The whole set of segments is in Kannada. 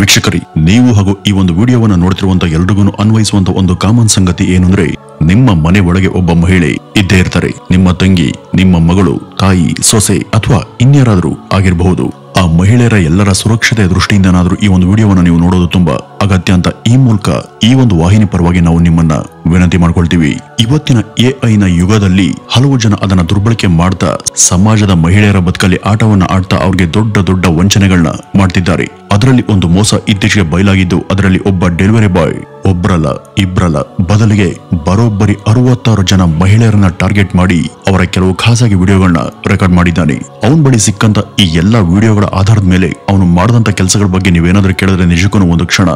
ವೀಕ್ಷಕರೇ, ನೀವು ಹಾಗೂ ಈ ಒಂದು ವಿಡಿಯೋವನ್ನು ನೋಡ್ತಿರುವಂತ ಎಲ್ರಿಗೂ ಅನ್ವಯಿಸುವಂತ ಒಂದು ಕಾಮನ್ ಸಂಗತಿ ಏನು ಅಂದ್ರೆ, ನಿಮ್ಮ ಮನೆ ಒಳಗೆ ಒಬ್ಬ ಮಹಿಳೆ ಇದ್ದೇ ಇರ್ತಾರೆ. ನಿಮ್ಮ ತಂಗಿ, ನಿಮ್ಮ ಮಗಳು, ತಾಯಿ, ಸೊಸೆ ಅಥವಾ ಇನ್ಯಾರಾದ್ರೂ ಆಗಿರಬಹುದು. ಆ ಮಹಿಳೆಯರ ಎಲ್ಲರ ಸುರಕ್ಷತೆ ದೃಷ್ಟಿಯಿಂದನಾದ್ರೂ ಈ ಒಂದು ವಿಡಿಯೋವನ್ನು ನೀವು ನೋಡೋದು ತುಂಬಾ ಅಗತ್ಯ ಅಂತ ಈ ಮೂಲಕ ಈ ಒಂದು ವಾಹಿನಿ ಪರವಾಗಿ ನಾವು ನಿಮ್ಮನ್ನ ವಿನಂತಿ ಮಾಡ್ಕೊಳ್ತೀವಿ. ಇವತ್ತಿನ ಎಐ ನ ಯುಗದಲ್ಲಿ ಹಲವು ಜನ ಅದನ್ನ ದುರ್ಬಳಕೆ ಮಾಡ್ತಾ ಸಮಾಜದ ಮಹಿಳೆಯರ ಬದುಕಲ್ಲಿ ಆಟವನ್ನ ಆಡ್ತಾ ಅವ್ರಿಗೆ ದೊಡ್ಡ ದೊಡ್ಡ ವಂಚನೆಗಳನ್ನ ಮಾಡ್ತಿದ್ದಾರೆ. ಅದರಲ್ಲಿ ಒಂದು ಮೋಸ ಇತ್ತೀಚೆಗೆ ಬಯಲಾಗಿದ್ದು, ಅದರಲ್ಲಿ ಒಬ್ಬ ಡೆಲಿವರಿ ಬಾಯ್ ಒಬ್ರಲ್ಲ ಇಬ್ರಲ್ಲ ಬದಲಿಗೆ ಬರೋಬ್ಬರಿ 66 ಜನ ಮಹಿಳೆಯರನ್ನ ಟಾರ್ಗೆಟ್ ಮಾಡಿ ಅವರ ಕೆಲವು ಖಾಸಗಿ ವಿಡಿಯೋಗಳನ್ನ ರೆಕಾರ್ಡ್ ಮಾಡಿದ್ದಾನೆ. ಅವನ ಬಳಿ ಸಿಕ್ಕಂತ ಈ ಎಲ್ಲಾ ವಿಡಿಯೋಗಳ ಆಧಾರದ ಮೇಲೆ ಅವನು ಮಾಡಿದಂತ ಕೆಲಸಗಳ ಬಗ್ಗೆ ನೀವೇನಾದ್ರೂ ಕೇಳಿದ್ರೆ ನಿಜಕ್ಕೂ ಒಂದು ಕ್ಷಣ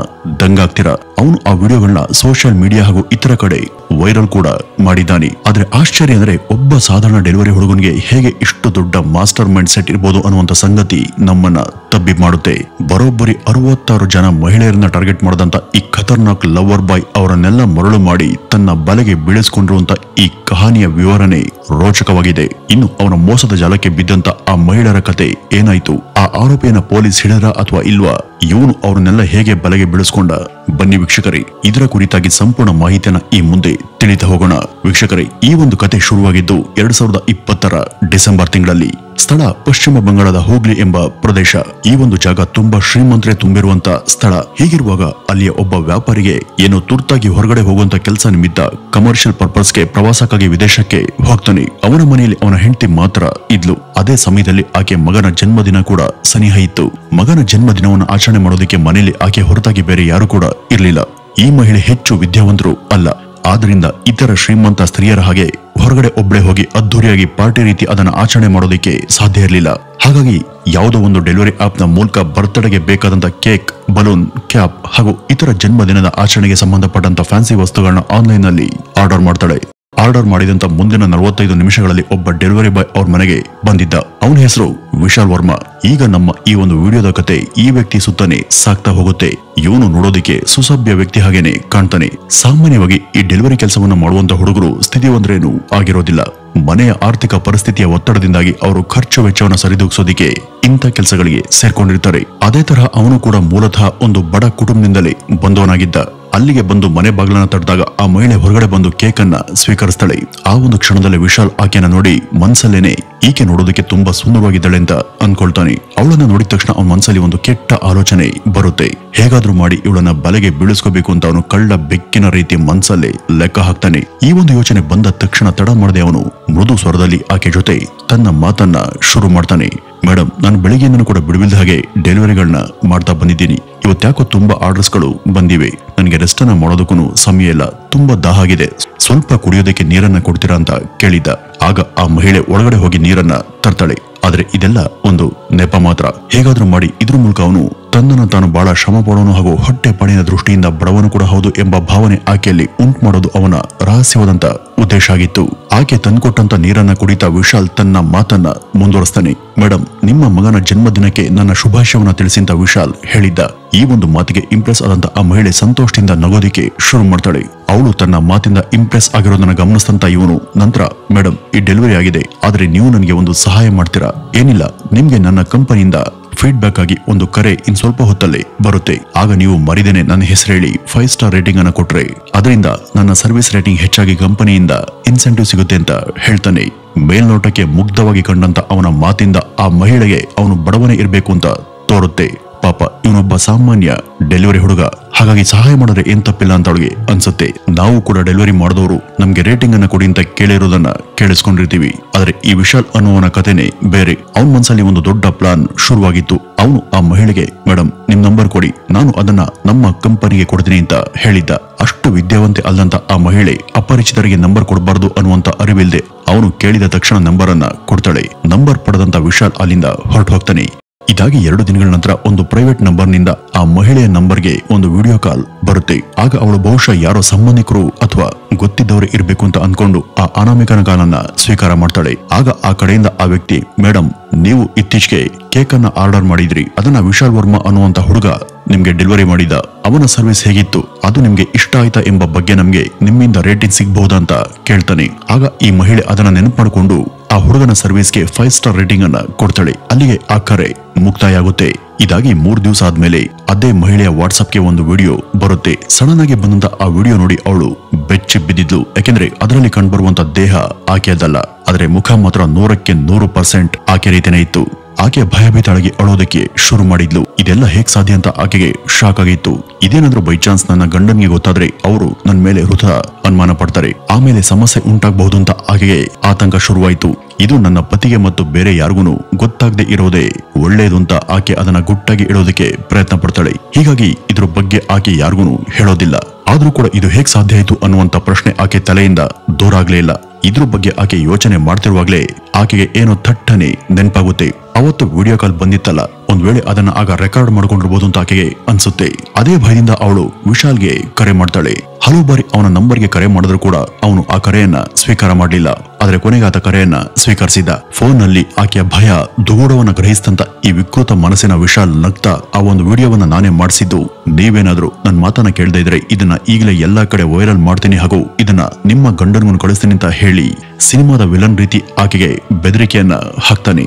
ದಂಗಾಗ್ತೀರಾ. ಅವನು ಆ ವಿಡಿಯೋಗಳನ್ನ ಸೋಷಿಯಲ್ ಮೀಡಿಯಾ ಹಾಗೂ ಇತರ ಕಡೆ ವೈರಲ್ ಕೂಡ ಮಾಡಿದ್ದಾನೆ. ಆದ್ರೆ ಆಶ್ಚರ್ಯ ಅಂದ್ರೆ, ಒಬ್ಬ ಸಾಧಾರಣ ಡೆಲಿವರಿ ಹುಡುಗನಿಗೆ ಹೇಗೆ ಇಷ್ಟು ದೊಡ್ಡ ಮಾಸ್ಟರ್ ಮೈಂಡ್ ಸೆಟ್ ಇರಬಹುದು ಅನ್ನುವಂತ ಸಂಗತಿ ನಮ್ಮನ್ನ ತಬ್ಬಿ ಮಾಡುತ್ತೆ. ಬರೋಬ್ಬರಿ 66 ಜನ ಮಹಿಳೆಯರನ್ನ ಟಾರ್ಗೆಟ್ ಮಾಡಿದಂತ ಈ ಖತರ್ನಾಕ್ ಲವರ್ ಬಾಯ್ ಅವರನ್ನೆಲ್ಲ ಮರಳು ಮಾಡಿ ತನ್ನ ಬಲೆಗೆ ಬೀಳಿಸಿಕೊಂಡಿರುವಂತ ಈ ಕಹಾನಿಯ ವಿವರಣೆ ರೋಚಕವಾಗಿದೆ. ಇನ್ನು ಅವನ ಮೋಸದ ಜಾಲಕ್ಕೆ ಬಿದ್ದಂತ ಆ ಮಹಿಳೆಯರ ಕತೆ ಏನಾಯ್ತು, ಆ ಆರೋಪಿಯನ್ನ ಪೊಲೀಸ್ ಹಿಡಿದ್ರ ಅಥವಾ ಇಲ್ವಾ, ಇವನು ಅವರನ್ನೆಲ್ಲ ಹೇಗೆ ಬಲೆಗೆ ಬೀಳಿಸ್ಕೊಂಡ, ಬನ್ನಿ ವೀಕ್ಷಕರೇ ಇದರ ಕುರಿತಾಗಿ ಸಂಪೂರ್ಣ ಮಾಹಿತಿಯನ್ನ ಈ ಮುಂದೆ ತಿಳಿತಾ ಹೋಗೋಣ. ವೀಕ್ಷಕರೇ, ಈ ಒಂದು ಕತೆ ಶುರುವಾಗಿದ್ದು 2020ರ ಡಿಸೆಂಬರ್ ತಿಂಗಳಲ್ಲಿ. ಸ್ಥಳ ಪಶ್ಚಿಮ ಬಂಗಾಳದ ಹೂಗ್ಲಿ ಎಂಬ ಪ್ರದೇಶ. ಈ ಒಂದು ಜಾಗ ತುಂಬಾ ಶ್ರೀಮಂತರೇ ತುಂಬಿರುವಂತ ಸ್ಥಳ. ಹೀಗಿರುವಾಗ ಅಲ್ಲಿಯ ಒಬ್ಬ ವ್ಯಾಪಾರಿಗೆ ಏನೋ ತುರ್ತಾಗಿ ಹೊರಗಡೆ ಹೋಗುವಂತ ಕೆಲಸ ನಿಮಿತ್ತ ಕಮರ್ಷಿಯಲ್ ಪರ್ಪಸ್ಗೆ ಪ್ರವಾಸಕ್ಕಾಗಿ ವಿದೇಶಕ್ಕೆ ಹೋಗ್ತಾನೆ. ಅವನ ಮನೆಯಲ್ಲಿ ಅವನ ಹೆಂಡತಿ ಮಾತ್ರ ಇದ್ಲು. ಅದೇ ಸಮಯದಲ್ಲಿ ಆಕೆ ಮಗನ ಜನ್ಮದಿನ ಕೂಡ ಸನಿಹ ಇತ್ತು. ಮಗನ ಜನ್ಮದಿನವನ್ನು ಆಚರಣೆ ಮಾಡೋದಕ್ಕೆ ಮನೆಯಲ್ಲಿ ಆಕೆ ಹೊರತಾಗಿ ಬೇರೆ ಯಾರು ಕೂಡ ಇರ್ಲಿಲ್ಲ. ಈ ಮಹಿಳೆ ಹೆಚ್ಚು ವಿದ್ಯಾವಂತರು ಅಲ್ಲ. ಆದ್ರಿಂದ ಇತರ ಶ್ರೀಮಂತ ಸ್ತ್ರೀಯರ ಹಾಗೆ ಹೊರಗಡೆ ಒಬ್ಬಳೆ ಹೋಗಿ ಅದ್ದೂರಿಯಾಗಿ ಪಾರ್ಟಿ ರೀತಿ ಅದನ್ನ ಆಚರಣೆ ಮಾಡೋದಕ್ಕೆ ಸಾಧ್ಯ ಇರಲಿಲ್ಲ. ಹಾಗಾಗಿ ಯಾವುದೋ ಒಂದು ಡೆಲಿವರಿ ಆಪ್ ನ ಮೂಲಕ ಬರ್ತ್ಡೇಗೆ ಬೇಕಾದಂತ ಕೇಕ್, ಬಲೂನ್, ಕ್ಯಾಪ್ ಹಾಗೂ ಇತರ ಜನ್ಮದಿನದ ಆಚರಣೆಗೆ ಸಂಬಂಧಪಟ್ಟಂತ ಫ್ಯಾನ್ಸಿ ವಸ್ತುಗಳನ್ನ ಆನ್ಲೈನ್ ನಲ್ಲಿ ಆರ್ಡರ್ ಮಾಡ್ತಾಳೆ. ಆರ್ಡರ್ ಮಾಡಿದಂತ ಮುಂದಿನ 45 ನಿಮಿಷಗಳಲ್ಲಿ ಒಬ್ಬ ಡೆಲಿವರಿ ಬಾಯ್ ಅವ್ರ ಮನೆಗೆ ಬಂದಿದ್ದ. ಅವನ ಹೆಸರು ವಿಶಾಲ್ ವರ್ಮಾ. ಈಗ ನಮ್ಮ ಈ ಒಂದು ವಿಡಿಯೋದ ಕತೆ ಈ ವ್ಯಕ್ತಿ ಸುತ್ತಾನೆ ಸಾಕ್ತಾ ಹೋಗುತ್ತೆ. ಇವನು ನೋಡೋದಿಕ್ಕೆ ಸುಸಭ್ಯ ವ್ಯಕ್ತಿ ಹಾಗೇನೆ ಕಾಣ್ತಾನೆ. ಸಾಮಾನ್ಯವಾಗಿ ಈ ಡೆಲಿವರಿ ಕೆಲಸವನ್ನ ಮಾಡುವಂತ ಹುಡುಗರು ಸ್ಥಿತಿವಂತರೇನು ಆಗಿರೋದಿಲ್ಲ. ಮನೆಯ ಆರ್ಥಿಕ ಪರಿಸ್ಥಿತಿಯ ಒತ್ತಡದಿಂದಾಗಿ ಅವರು ಖರ್ಚು ವೆಚ್ಚವನ್ನ ಸರಿದೂಗಿಸೋದಿಕ್ಕೆ ಇಂಥ ಕೆಲಸಗಳಿಗೆ ಸೇರ್ಕೊಂಡಿರ್ತಾರೆ. ಅದೇ ತರಹ ಅವನು ಕೂಡ ಮೂಲತಃ ಒಂದು ಬಡ ಕುಟುಂಬದಿಂದಲೇ ಬಂದವನಾಗಿದ್ದ. ಅಲ್ಲಿಗೆ ಬಂದು ಮನೆ ಬಾಗಿಲನ್ನ ತಟ್ಟಿದಾಗ ಆ ಮಹಿಳೆ ಹೊರಗಡೆ ಬಂದು ಕೇಕ್ ಅನ್ನ ಸ್ವೀಕರಿಸ್ತಾಳೆ. ಆ ಒಂದು ಕ್ಷಣದಲ್ಲಿ ವಿಶಾಲ್ ಆಕೆನ ನೋಡಿ ಮನ್ಸಲ್ಲೇನೆ ಈಕೆ ನೋಡೋದಕ್ಕೆ ತುಂಬಾ ಸುಂದರವಾಗಿದ್ದಾಳೆ ಅಂತ ಅನ್ಕೊಳ್ತಾನೆ. ಅವಳನ್ನ ನೋಡಿದ ತಕ್ಷಣ ಅವನ ಮನ್ಸಲ್ಲಿ ಒಂದು ಕೆಟ್ಟ ಆಲೋಚನೆ ಬರುತ್ತೆ. ಹೇಗಾದ್ರೂ ಮಾಡಿ ಇವಳನ್ನ ಬಲೆಗೆ ಬೀಳಿಸ್ಕೋಬೇಕು ಅಂತ ಅವನು ಕಳ್ಳ ಬೆಕ್ಕಿನ ರೀತಿ ಮನ್ಸಲ್ಲೇ ಲೆಕ್ಕ ಹಾಕ್ತಾನೆ. ಈ ಒಂದು ಯೋಚನೆ ಬಂದ ತಕ್ಷಣ ತಡ ಮಾಡದೆ ಅವನು ಮೃದು ಸ್ವರದಲ್ಲಿ ಆಕೆ ಜೊತೆ ತನ್ನ ಮಾತನ್ನ ಶುರು ಮಾಡ್ತಾನೆ. ಮೇಡಮ್, ನಾನು ಬೆಳಿಗ್ಗೆಯಿಂದ ಕೂಡ ಬಿಡುವಿಲ್ದ ಹಾಗೆ ಡೆಲಿವರಿಗಳನ್ನ ಮಾಡ್ತಾ ಬಂದಿದ್ದೀನಿ. ಇವತ್ತ್ಯಾಕೋ ತುಂಬಾ ಆರ್ಡರ್ಸ್ಗಳು ಬಂದಿವೆ. ನನಗೆ ರೆಸ್ಟ್ ಅನ್ನ ಮಾಡೋದಕ್ಕೂ ಸಮಯ ಇಲ್ಲ. ತುಂಬಾ ದಾಹ ಆಗಿದೆ. ಸ್ವಲ್ಪ ಕುಡಿಯೋದಕ್ಕೆ ನೀರನ್ನ ಕೊಡ್ತೀರಾ ಅಂತ ಕೇಳಿದ್ದ. ಆಗ ಆ ಮಹಿಳೆ ಒಳಗಡೆ ಹೋಗಿ ನೀರನ್ನ ತರ್ತಾಳೆ. ಆದ್ರೆ ಇದೆಲ್ಲ ಒಂದು ನೆಪ ಮಾತ್ರ. ಹೇಗಾದ್ರೂ ಮಾಡಿ ಇದ್ರ ಮೂಲಕ ಅವನು ತನ್ನನ್ನು ತಾನು ಬಹಳ ಶ್ರಮ ಪಡೋನು ಹಾಗೂ ಹೊಟ್ಟೆ ಪಾಡಿನ ದೃಷ್ಟಿಯಿಂದ ಬಡವನು ಕೂಡ ಹೌದು ಎಂಬ ಭಾವನೆ ಆಕೆಯಲ್ಲಿ ಉಂಟು ಮಾಡೋದು ಅವನ ರಹಸ್ಯವಾದಂತ ಉದ್ದೇಶ ಆಗಿತ್ತು. ಆಕೆ ತಂದ್ಕೊಟ್ಟಂತ ನೀರನ್ನ ಕುಡಿತಾ ವಿಶಾಲ್ ತನ್ನ ಮಾತನ್ನ ಮುಂದುವರಿಸ್ತಾನೆ. ಮೇಡಮ್, ನಿಮ್ಮ ಮಗನ ಜನ್ಮದಿನಕ್ಕೆ ನನ್ನ ಶುಭಾಶಯವನ್ನ ತಿಳಿಸಿಂತ ವಿಶಾಲ್ ಹೇಳಿದ್ದ. ಈ ಒಂದು ಮಾತಿಗೆ ಇಂಪ್ರೆಸ್ ಆದಂತ ಆ ಮಹಿಳೆ ಸಂತೋಷದಿಂದ ನಗೋದಿಕ್ಕೆ ಶುರು ಮಾಡ್ತಾಳೆ. ಅವಳು ತನ್ನ ಮಾತಿಂದ ಇಂಪ್ರೆಸ್ ಆಗಿರೋದನ್ನ ಗಮನಿಸಿದಂತ ಇವನು ನಂತರ, ಮೇಡಮ್, ಈ ಡೆಲಿವರಿ ಆಗಿದೆ, ಆದ್ರೆ ನೀವು ನನಗೆ ಒಂದು ಸಹಾಯ ಮಾಡ್ತೀರಾ? ಏನಿಲ್ಲ, ನಿಮ್ಗೆ ನನ್ನ ಕಂಪನಿಯಿಂದ ಫೀಡ್ಬ್ಯಾಕ್ ಆಗಿ ಒಂದು ಕರೆ ಇನ್ ಸ್ವಲ್ಪ ಹೊತ್ತಲ್ಲೇ ಬರುತ್ತೆ. ಆಗ ನೀವು ಮರಿದೇನೆ ನನ್ನ ಹೆಸರು ಹೇಳಿ 5 ಸ್ಟಾರ್ ರೇಟಿಂಗ್ ಅನ್ನ ಕೊಟ್ರೆ ಅದರಿಂದ ನನ್ನ ಸರ್ವಿಸ್ ರೇಟಿಂಗ್ ಹೆಚ್ಚಾಗಿ ಕಂಪನಿಯಿಂದ ಇನ್ಸೆಂಟಿವ್ ಸಿಗುತ್ತೆ ಅಂತ ಹೇಳ್ತಾನೆ. ಮೇಲ್ನೋಟಕ್ಕೆ ಮುಗ್ಧವಾಗಿ ಕಂಡಂತ ಅವನ ಮಾತಿಂದ ಆ ಮಹಿಳೆಗೆ ಅವನು ಬಡವನೇ ಇರಬೇಕು ಅಂತ ತೋರುತ್ತೆ. ಪಾಪ, ಇವನೊಬ್ಬ ಸಾಮಾನ್ಯ ಡೆಲಿವರಿ ಹುಡುಗ, ಹಾಗಾಗಿ ಸಹಾಯ ಮಾಡಿದ್ರೆ ಏನ್ ತಪ್ಪಿಲ್ಲ ಅಂತ ಅವಳಿಗೆ ಅನ್ಸುತ್ತೆ. ನಾವು ಕೂಡ ಡೆಲಿವರಿ ಮಾಡಿದವರು ನಮ್ಗೆ ರೇಟಿಂಗ್ ಅನ್ನ ಕೊಡಿ ಅಂತ ಕೇಳಿರೋದನ್ನ ಕೇಳಿಸ್ಕೊಂಡಿರ್ತೀವಿ. ಆದ್ರೆ ಈ ವಿಶಾಲ್ ಅನ್ನುವನ ಕಥೆನೆ ಬೇರೆ. ಅವನ ಮನಸ್ಸಲ್ಲಿ ಒಂದು ದೊಡ್ಡ ಪ್ಲಾನ್ ಶುರುವಾಗಿತ್ತು. ಅವನು ಆ ಮಹಿಳೆಗೆ, ಮೇಡಮ್, ನಿಮ್ ನಂಬರ್ ಕೊಡಿ, ನಾನು ಅದನ್ನ ನಮ್ಮ ಕಂಪನಿಗೆ ಕೊಡ್ತೀನಿ ಅಂತ ಹೇಳಿದ್ದ. ಅಷ್ಟು ವಿದ್ಯಾವಂತೆ ಅಲ್ಲಂತ ಆ ಮಹಿಳೆ ಅಪರಿಚಿತರಿಗೆ ನಂಬರ್ ಕೊಡಬಾರದು ಅನ್ನುವಂತ ಅರಿವಿಲ್ದೆ ಅವನು ಕೇಳಿದ ತಕ್ಷಣ ನಂಬರ್ ಅನ್ನ ಕೊಡ್ತಾಳೆ. ನಂಬರ್ ಪಡೆದಂತ ವಿಶಾಲ್ ಅಲ್ಲಿಂದ ಹೊರಟು ಹೋಗ್ತಾನೆ. ಇದಾಗಿ 2 ದಿನಗಳ ನಂತರ ಒಂದು ಪ್ರೈವೇಟ್ ನಂಬರ್ ನಿಂದ ಆ ಮಹಿಳೆಯ ನಂಬರ್ಗೆ ಒಂದು ವಿಡಿಯೋ ಕಾಲ್ ಬರುತ್ತೆ. ಆಗ ಅವಳು ಬಹುಶಃ ಯಾರೋ ಸಂಬಂಧಿಕರು ಅಥವಾ ಗೊತ್ತಿದ್ದವರೇ ಇರಬೇಕು ಅಂತ ಅನ್ಕೊಂಡು ಆ ಅನಾಮಿಕನ ಕಾಲನ್ನ ಸ್ವೀಕಾರ ಮಾಡ್ತಾಳೆ. ಆಗ ಆ ಕಡೆಯಿಂದ ಆ ವ್ಯಕ್ತಿ, ಮೇಡಮ್, ನೀವು ಇತ್ತೀಚೆಗೆ ಕೇಕ್ ಅನ್ನ ಆರ್ಡರ್ ಮಾಡಿದ್ರಿ, ಅದನ್ನ ವಿಶಾಲ್ ವರ್ಮಾ ಅನ್ನುವಂತ ಹುಡುಗ ನಿಮ್ಗೆ ಡೆಲಿವರಿ ಮಾಡಿದ ಅವನ ಸರ್ವಿಸ್ ಹೇಗಿತ್ತು, ಅದು ನಿಮ್ಗೆ ಇಷ್ಟ ಆಯ್ತಾ ಎಂಬ ಬಗ್ಗೆ ನಮ್ಗೆ ನಿಮ್ಮಿಂದ ರೇಟಿಂಗ್ ಸಿಗಬಹುದಾ ಅಂತ ಕೇಳ್ತಾನೆ. ಆಗ ಈ ಮಹಿಳೆ ಅದನ್ನ ನೆನಪು ಮಾಡಿಕೊಂಡು ಆ ಹುಡುಗನ ಸರ್ವಿಸ್ಗೆ 5 ಸ್ಟಾರ್ ರೇಟಿಂಗ್ ಅನ್ನ ಕೊಡ್ತಾಳೆ. ಅಲ್ಲಿಗೆ ಆ ಕರೆ ಮುಕ್ತಾಯ ಆಗುತ್ತೆ. ಇದಾಗಿ 3 ದಿವಸ ಆದ್ಮೇಲೆ ಅದೇ ಮಹಿಳೆಯ ವಾಟ್ಸ್ಆಪ್ಗೆ ಒಂದು ವಿಡಿಯೋ ಬರುತ್ತೆ. ಸಡನ್ ಆಗಿ ಬಂದಂತ ಆ ವಿಡಿಯೋ ನೋಡಿ ಅವಳು ಬೆಚ್ಚಿ ಬಿದ್ದಿದ್ಲು. ಯಾಕೆಂದ್ರೆ ಅದರಲ್ಲಿ ಕಂಡುಬರುವಂತ ದೇಹ ಆಕೆಯದಲ್ಲ, ಆದ್ರೆ ಮುಖ ಮಾತ್ರ 100% ಆಕೆ ರೀತಿನೇ ಇತ್ತು. ಆಕೆ ಭಯಭೀತಳಾಗಿ ಅಳೋದಕ್ಕೆ ಶುರು ಮಾಡಿದ್ಲು. ಇದೆಲ್ಲ ಹೇಗ್ ಸಾಧ್ಯ ಅಂತ ಆಕೆಗೆ ಶಾಕ್ ಆಗಿತ್ತು. ಇದೇನಾದ್ರೂ ಬೈ ಚಾನ್ಸ್ ನನ್ನ ಗಂಡನಿಗೆ ಗೊತ್ತಾದ್ರೆ ಅವರು ನನ್ನ ಮೇಲೆ ಹೃದಯ ಅನುಮಾನ ಪಡ್ತಾರೆ, ಆಮೇಲೆ ಸಮಸ್ಯೆ ಉಂಟಾಗಬಹುದು ಅಂತ ಆಕೆಗೆ ಆತಂಕ ಶುರುವಾಯಿತು. ಇದು ನನ್ನ ಪತಿಗೆ ಮತ್ತು ಬೇರೆ ಯಾರಿಗೂ ಗೊತ್ತಾಗದೆ ಇರೋದೇ ಒಳ್ಳೆಯದು ಅಂತ ಆಕೆ ಅದನ್ನ ಗುಟ್ಟಾಗಿ ಇಡೋದಕ್ಕೆ ಪ್ರಯತ್ನ ಪಡ್ತಾಳೆ. ಹೀಗಾಗಿ ಇದ್ರ ಬಗ್ಗೆ ಆಕೆ ಯಾರಿಗೂ ಹೇಳೋದಿಲ್ಲ. ಆದ್ರೂ ಕೂಡ ಇದು ಹೇಗ್ ಸಾಧ್ಯ ಆಯ್ತು ಅನ್ನುವಂತ ಪ್ರಶ್ನೆ ಆಕೆ ತಲೆಯಿಂದ ದೂರ ಆಗ್ಲೇ ಇಲ್ಲ. ಇದ್ರ ಬಗ್ಗೆ ಆಕೆ ಯೋಚನೆ ಮಾಡ್ತಿರುವಾಗ್ಲೇ ಆಕೆಗೆ ಏನೋ ಥಟ್ಟನೆ ನೆನಪಾಗುತ್ತೆ. ಅವತ್ತು ವಿಡಿಯೋ ಕಾಲ್ ಬಂದಿತ್ತಲ್ಲ, ಒಂದ್ ವೇಳೆ ಅದನ್ನ ಆಗ ರೆಕಾರ್ಡ್ ಮಾಡ್ಕೊಂಡಿರ್ಬೋದು ಅಂತ ಆಕೆಗೆ ಅನ್ಸುತ್ತೆ. ಅದೇ ಭಯದಿಂದ ಅವಳು ವಿಶಾಲ್ಗೆ ಕರೆ ಮಾಡ್ತಾಳೆ. ಹಲವು ಬಾರಿ ಅವನ ನಂಬರ್ಗೆ ಕರೆ ಮಾಡಿದ್ರು ಕೂಡ ಅವನು ಆ ಕರೆಯನ್ನ ಸ್ವೀಕಾರ ಮಾಡಲಿಲ್ಲ. ಆದ್ರೆ ಕೊನೆಗೆ ಆತ ಕರೆಯನ್ನ ಸ್ವೀಕರಿಸಿದ. ಫೋನ್ ನಲ್ಲಿ ಆಕೆಯ ಭಯ ದುಗುಡವನ್ನ ಗ್ರಹಿಸಿದಂತ ಈ ವಿಕೃತ ಮನಸ್ಸಿನ ವಿಶಾಲ್ ನಗ್ತಾ ಆ ಒಂದು ವಿಡಿಯೋವನ್ನ ನಾನೇ ಮಾಡಿಸಿದ್ದು, ನೀವೇನಾದ್ರೂ ನನ್ನ ಮಾತನ್ನ ಕೇಳದೇ ಇದ್ರೆ ಇದನ್ನ ಈಗಲೇ ಎಲ್ಲಾ ಕಡೆ ವೈರಲ್ ಮಾಡ್ತೀನಿ ಹಾಗೂ ಇದನ್ನ ನಿಮ್ಮ ಗಂಡನಿಗೂ ಕಳಿಸ್ತೀನಿ ಅಂತ ಹೇಳಿ ಸಿನಿಮಾದ ವಿಲನ್ ರೀತಿ ಆಕೆಗೆ ಬೆದರಿಕೆಯನ್ನ ಹಾಕ್ತಾನೆ.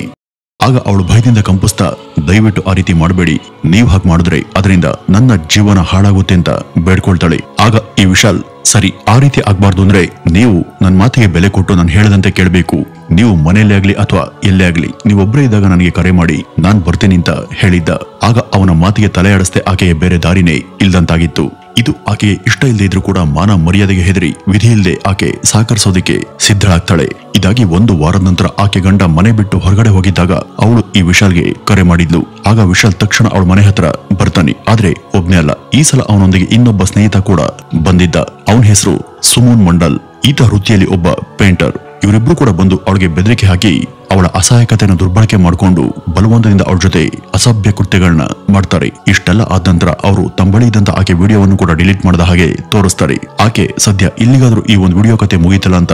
ಆಗ ಅವಳು ಭಯದಿಂದ ಕಂಪಿಸ್ತಾ, ದಯವಿಟ್ಟು ಆ ರೀತಿ ಮಾಡಬೇಡಿ, ನೀವು ಹಾಗೆ ಮಾಡಿದ್ರೆ ಅದರಿಂದ ನನ್ನ ಜೀವನ ಹಾಳಾಗುತ್ತೆ ಅಂತ ಬೇಡ್ಕೊಳ್ತಾಳೆ. ಆಗ ಈ ವಿಶಾಲ್, ಸರಿ ಆ ರೀತಿ ಆಗ್ಬಾರ್ದು ಅಂದ್ರೆ ನೀವು ನನ್ನ ಮಾತಿಗೆ ಬೆಲೆ ಕೊಟ್ಟು ನಾನು ಹೇಳದಂತೆ ಕೇಳಬೇಕು. ನೀವು ಮನೆಯಲ್ಲೇ ಆಗ್ಲಿ ಅಥವಾ ಎಲ್ಲೇ ಆಗ್ಲಿ ನೀವೊಬ್ಬರೇ ಇದ್ದಾಗ ನನಗೆ ಕರೆ ಮಾಡಿ, ನಾನ್ ಬರ್ತೀನಿ ಅಂತ ಹೇಳಿದ್ದ. ಆಗ ಅವನ ಮಾತಿಗೆ ತಲೆ ಆಡಿಸ್ದೆ ಆಕೆಗೆ ಬೇರೆ ದಾರಿನೇ ಇಲ್ದಂತಾಗಿತ್ತು. ಇದು ಆಕೆಗೆ ಇಷ್ಟ ಇಲ್ಲದೆ ಇದ್ರೂ ಕೂಡ ಮಾನ ಮರ್ಯಾದೆಗೆ ಹೆದರಿ ವಿಧಿ ಇಲ್ಲದೆ ಆಕೆ ಸಹಕರಿಸೋದಕ್ಕೆ ಸಿದ್ಧಳಾಗ್ತಾಳೆ. ಇದಾಗಿ 1 ವಾರದ ನಂತರ ಆಕೆ ಗಂಡ ಮನೆ ಬಿಟ್ಟು ಹೊರಗಡೆ ಹೋಗಿದ್ದಾಗ ಅವಳು ಈ ವಿಶಾಲ್ಗೆ ಕರೆ ಮಾಡಿದ್ಲು. ಆಗ ವಿಶಾಲ್ ತಕ್ಷಣ ಅವಳ ಮನೆ ಹತ್ರ ಬರ್ತಾನೆ. ಆದ್ರೆ ಒಬ್ನೇ ಅಲ್ಲ, ಈ ಸಲ ಅವನೊಂದಿಗೆ ಇನ್ನೊಬ್ಬ ಸ್ನೇಹಿತ ಕೂಡ ಬಂದಿದ್ದ. ಅವನ ಹೆಸರು ಸುಮನ್ ಮಂಡಲ್. ಈತ ವೃತ್ತಿಯಲ್ಲಿ ಒಬ್ಬ ಪೇಂಟರ್. ಇವರಿಬ್ರು ಕೂಡ ಬಂದು ಅವಳಿಗೆ ಬೆದರಿಕೆ ಹಾಕಿ ಅವಳ ಅಸಹಾಯಕತೆಯನ್ನು ದುರ್ಬಳಕೆ ಮಾಡಿಕೊಂಡು ಬಲವಂತದಿಂದ ಅವಳ ಜೊತೆ ಅಸಭ್ಯ ಕೃತ್ಯಗಳನ್ನ ಮಾಡ್ತಾರೆ. ಇಷ್ಟೆಲ್ಲ ಆದ ನಂತರ ಅವರು ತಮ್ಮ ಬಳಿ ಇದ್ದಂತ ಆಕೆ ವಿಡಿಯೋವನ್ನು ಕೂಡ ಡಿಲೀಟ್ ಮಾಡದ ಹಾಗೆ ತೋರಿಸ್ತಾರೆ. ಆಕೆ ಸದ್ಯ ಇಲ್ಲಿಗಾದ್ರೂ ಈ ಒಂದು ವಿಡಿಯೋ ಕತೆ ಮುಗಿತಲ್ಲ ಅಂತ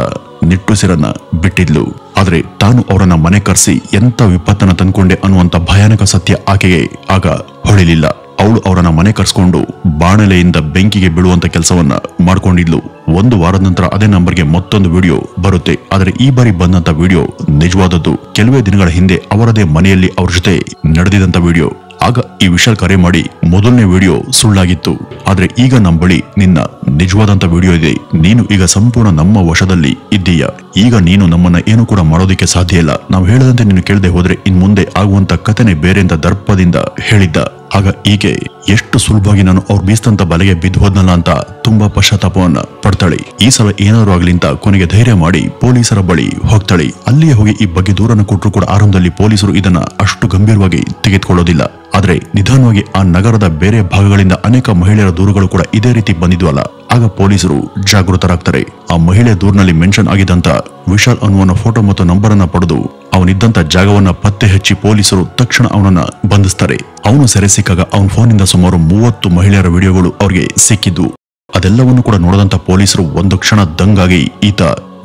ನಿಟ್ಟುಸಿರನ್ನ ಬಿಟ್ಟಿದ್ಲು. ಆದ್ರೆ ತಾನು ಅವರನ್ನ ಮನೆ ಕರೆಸಿ ಎಂತ ವಿಪತ್ತನ್ನ ತಂದ್ಕೊಂಡೆ ಅನ್ನುವಂತ ಭಯಾನಕ ಸತ್ಯ ಆಕೆಗೆ ಆಗ ಹೊಳಿಲಿಲ್ಲ. ಅವಳು ಅವರನ್ನ ಮನೆ ಕರ್ಸ್ಕೊಂಡು ಬಾಣಲೆಯಿಂದ ಬೆಂಕಿಗೆ ಬೀಳುವಂತ ಕೆಲಸವನ್ನ ಮಾಡ್ಕೊಂಡಿದ್ಲು. 1 ವಾರದ ನಂತರ ಅದೇ ನಂಬರ್ಗೆ ಮತ್ತೊಂದು ವಿಡಿಯೋ ಬರುತ್ತೆ. ಆದ್ರೆ ಈ ಬಾರಿ ಬಂದಂತ ವಿಡಿಯೋ ನಿಜವಾದದ್ದು. ಕೆಲವೇ ದಿನಗಳ ಹಿಂದೆ ಅವರದೇ ಮನೆಯಲ್ಲಿ ಅವ್ರ ಜೊತೆ ನಡೆದಿದಂತ ವಿಡಿಯೋ. ಆಗ ಈ ವಿಶಾಲ್ ಕರೆ ಮಾಡಿ, ಮೊದಲನೇ ವಿಡಿಯೋ ಸುಳ್ಳಾಗಿತ್ತು, ಆದ್ರೆ ಈಗ ನಮ್ಮ ಬಳಿ ನಿನ್ನ ನಿಜವಾದಂತ ವಿಡಿಯೋ ಇದೆ. ನೀನು ಈಗ ಸಂಪೂರ್ಣ ನಮ್ಮ ವಶದಲ್ಲಿ ಇದ್ದೀಯ. ಈಗ ನೀನು ನಮ್ಮನ್ನ ಏನು ಕೂಡ ಮಾಡೋದಕ್ಕೆ ಸಾಧ್ಯ ಇಲ್ಲ. ನಾವು ಹೇಳದಂತೆ ನೀನು ಕೇಳದೆ ಹೋದ್ರೆ ಇನ್ ಮುಂದೆ ಆಗುವಂತ ಕಥೆನೆ ಬೇರೆ ಅಂತ ದರ್ಪದಿಂದ ಹೇಳಿದ್ದ. ಆಗ ಈಕೆ ಎಷ್ಟು ಸುಲಭವಾಗಿ ನಾನು ಅವ್ರು ಬೀಸ್ತಂತ ಬಲೆಗೆ ಬಿದ್ದು ಹೋದ್ನಲ್ಲ ಅಂತ ತುಂಬಾ ಪಶ್ಚಾತ್ತಾಪವನ್ನ ಪಡ್ತಾಳೆ. ಈ ಸಲ ಏನಾದ್ರು ಆಗ್ಲಿ ಅಂತ ಕೊನೆಗೆ ಧೈರ್ಯ ಮಾಡಿ ಪೊಲೀಸರ ಬಳಿ ಹೋಗ್ತಾಳೆ. ಅಲ್ಲಿಯೇ ಹೋಗಿ ಈ ಬಗ್ಗೆ ದೂರನ್ನು ಕೊಟ್ಟರು ಕೂಡ ಆರಂಭದಲ್ಲಿ ಪೊಲೀಸರು ಇದನ್ನ ಅಷ್ಟು ಗಂಭೀರವಾಗಿ ತೆಗೆದುಕೊಳ್ಳೋದಿಲ್ಲ. ಆದ್ರೆ ನಿಧಾನವಾಗಿ ಆ ನಗರದ ಬೇರೆ ಭಾಗಗಳಿಂದ ಅನೇಕ ಮಹಿಳೆಯರ ದೂರುಗಳು ಕೂಡ ಇದೇ ರೀತಿ ಬಂದಿದ್ವಲ್ಲ, ಆಗ ಪೊಲೀಸರು ಜಾಗೃತರಾಗ್ತಾರೆ. ಆ ಮಹಿಳೆ ದೂರಿನಲ್ಲಿ ಮೆನ್ಷನ್ ಆಗಿದ್ದಂತ ವಿಶಾಲ್ ಅನ್ನುವನ ಫೋಟೋ ಮತ್ತು ನಂಬರ್ ಅನ್ನ ಪಡೆದು ಅವನಿದ್ದಂತ ಜಾಗವನ್ನ ಪತ್ತೆ ಹಚ್ಚಿ ಪೊಲೀಸರು ತಕ್ಷಣ ಅವನನ್ನ ಬಂಧಿಸ್ತಾರೆ. ಅವನು ಸೆರೆ ಸಿಕ್ಕಾಗ ಅವನ ಫೋನಿಂದ ಸುಮಾರು 30 ಮಹಿಳೆಯರ ವಿಡಿಯೋಗಳು ಅವ್ರಿಗೆ ಸಿಕ್ಕಿದ್ವು. ಅದೆಲ್ಲವನ್ನು ಕೂಡ ನೋಡದಂತ ಪೊಲೀಸರು ಒಂದು ಕ್ಷಣ ದಂಗಾಗಿ ಈತ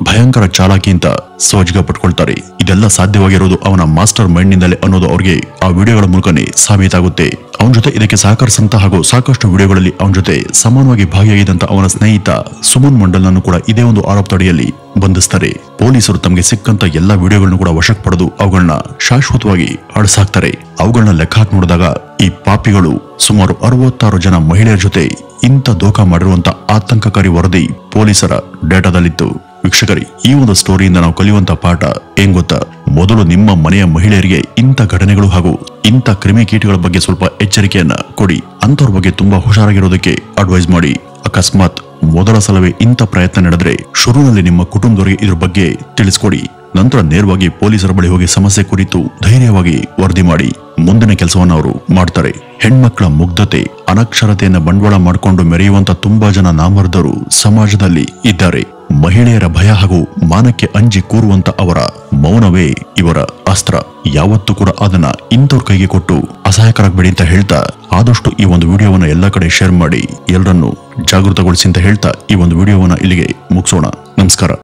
ಭಯಂಕರ ಚಾಲಾಕಿ ಅಂತ ಸೋಜ್ಗ ಪಟ್ಕೊಳ್ತಾರೆ. ಇದೆಲ್ಲ ಸಾಧ್ಯವಾಗಿರೋದು ಅವನ ಮಾಸ್ಟರ್ ಮೈಂಡ್ ನಿಂದಲೇ ಅನ್ನೋದು ಅವ್ರಿಗೆ ಆ ವಿಡಿಯೋಗಳ ಮೂಲಕನೇ ಸಾಬೀತಾಗುತ್ತೆ. ಅವನ ಜೊತೆ ಇದಕ್ಕೆ ಸಹಕರಿಸಂತ ಹಾಗೂ ಸಾಕಷ್ಟು ವಿಡಿಯೋಗಳಲ್ಲಿ ಅವನ ಜೊತೆ ಸಮಾನವಾಗಿ ಭಾಗಿಯಾಗಿದ್ದಂತ ಅವನ ಸ್ನೇಹಿತ ಸುಮನ್ ಮಂಡಲ್ ನನ್ನು ಕೂಡ ಇದೇ ಒಂದು ಆರೋಪದಡಿಯಲ್ಲಿ ಬಂಧಿಸ್ತಾರೆ. ಪೊಲೀಸರು ತಮಗೆ ಸಿಕ್ಕಂತ ಎಲ್ಲಾ ವಿಡಿಯೋಗಳನ್ನು ಕೂಡ ವಶಕ್ಕೆ ಪಡೆದು ಅವುಗಳನ್ನ ಶಾಶ್ವತವಾಗಿ ಅಳಿಸಾಕ್ತಾರೆ. ಅವುಗಳನ್ನ ಲೆಕ್ಕ ಹಾಕಿ ನೋಡಿದಾಗ ಈ ಪಾಪಿಗಳು ಸುಮಾರು 66 ಜನ ಮಹಿಳೆಯರ ಜೊತೆ ಇಂಥ ದೋಖಾ ಮಾಡಿರುವಂತ ಆತಂಕಕಾರಿ ವರದಿ ಪೊಲೀಸರ ಡೇಟಾದಲ್ಲಿತ್ತು. ವೀಕ್ಷಕರೇ, ಈ ಒಂದು ಸ್ಟೋರಿಯಿಂದ ನಾವು ಕಲಿಯುವಂತ ಪಾಠ ಏನ್ ಗೊತ್ತಾ? ಮೊದಲು ನಿಮ್ಮ ಮನೆಯ ಮಹಿಳೆಯರಿಗೆ ಇಂಥ ಘಟನೆಗಳು ಹಾಗೂ ಇಂಥ ಕ್ರಿಮಿಕೀಟಗಳ ಬಗ್ಗೆ ಸ್ವಲ್ಪ ಎಚ್ಚರಿಕೆಯನ್ನ ಕೊಡಿ. ಅಂತವ್ರ ಬಗ್ಗೆ ತುಂಬಾ ಹುಷಾರಾಗಿರೋದಕ್ಕೆ ಅಡ್ವೈಸ್ ಮಾಡಿ. ಅಕಸ್ಮಾತ್ ಮೊದಲ ಸಲವೇ ಇಂಥ ಪ್ರಯತ್ನ ನಡೆದ್ರೆ ಶುರುವಿನಲ್ಲಿ ನಿಮ್ಮ ಕುಟುಂಬದವರಿಗೆ ಇದ್ರ ಬಗ್ಗೆ ತಿಳಿಸ್ಕೊಡಿ. ನಂತರ ನೇರವಾಗಿ ಪೊಲೀಸರ ಬಳಿ ಹೋಗಿ ಸಮಸ್ಯೆ ಕುರಿತು ಧೈರ್ಯವಾಗಿ ವರದಿ ಮಾಡಿ. ಮುಂದಿನ ಕೆಲಸವನ್ನು ಅವರು ಮಾಡ್ತಾರೆ. ಹೆಣ್ಮಕ್ಳ ಮುಗ್ಧತೆ, ಅನಕ್ಷರತೆಯನ್ನ ಬಂಡವಾಳ ಮಾಡಿಕೊಂಡು ಮೆರೆಯುವಂತ ತುಂಬಾ ಜನ ನಾಮರ್ಧರು ಸಮಾಜದಲ್ಲಿ ಇದ್ದಾರೆ. ಮಹಿಳೆಯರ ಭಯ ಹಾಗೂ ಮಾನಕ್ಕೆ ಅಂಜಿ ಕೂರುವಂತ ಅವರ ಮೌನವೇ ಇವರ ಅಸ್ತ್ರ. ಯಾವತ್ತೂ ಕೂಡ ಅದನ್ನ ಇಂಥವ್ರ ಕೈಗೆ ಕೊಟ್ಟು ಅಸಹಾಯಕರಾಗಬೇಡಿ ಅಂತ ಹೇಳ್ತಾ, ಆದಷ್ಟು ಈ ಒಂದು ವಿಡಿಯೋವನ್ನ ಎಲ್ಲಾ ಕಡೆ ಶೇರ್ ಮಾಡಿ ಎಲ್ಲರನ್ನು ಜಾಗೃತಗೊಳಿಸಿ ಅಂತ ಹೇಳ್ತಾ ಈ ಒಂದು ವಿಡಿಯೋವನ್ನ ಇಲ್ಲಿಗೆ ಮುಗಿಸೋಣ. ನಮಸ್ಕಾರ.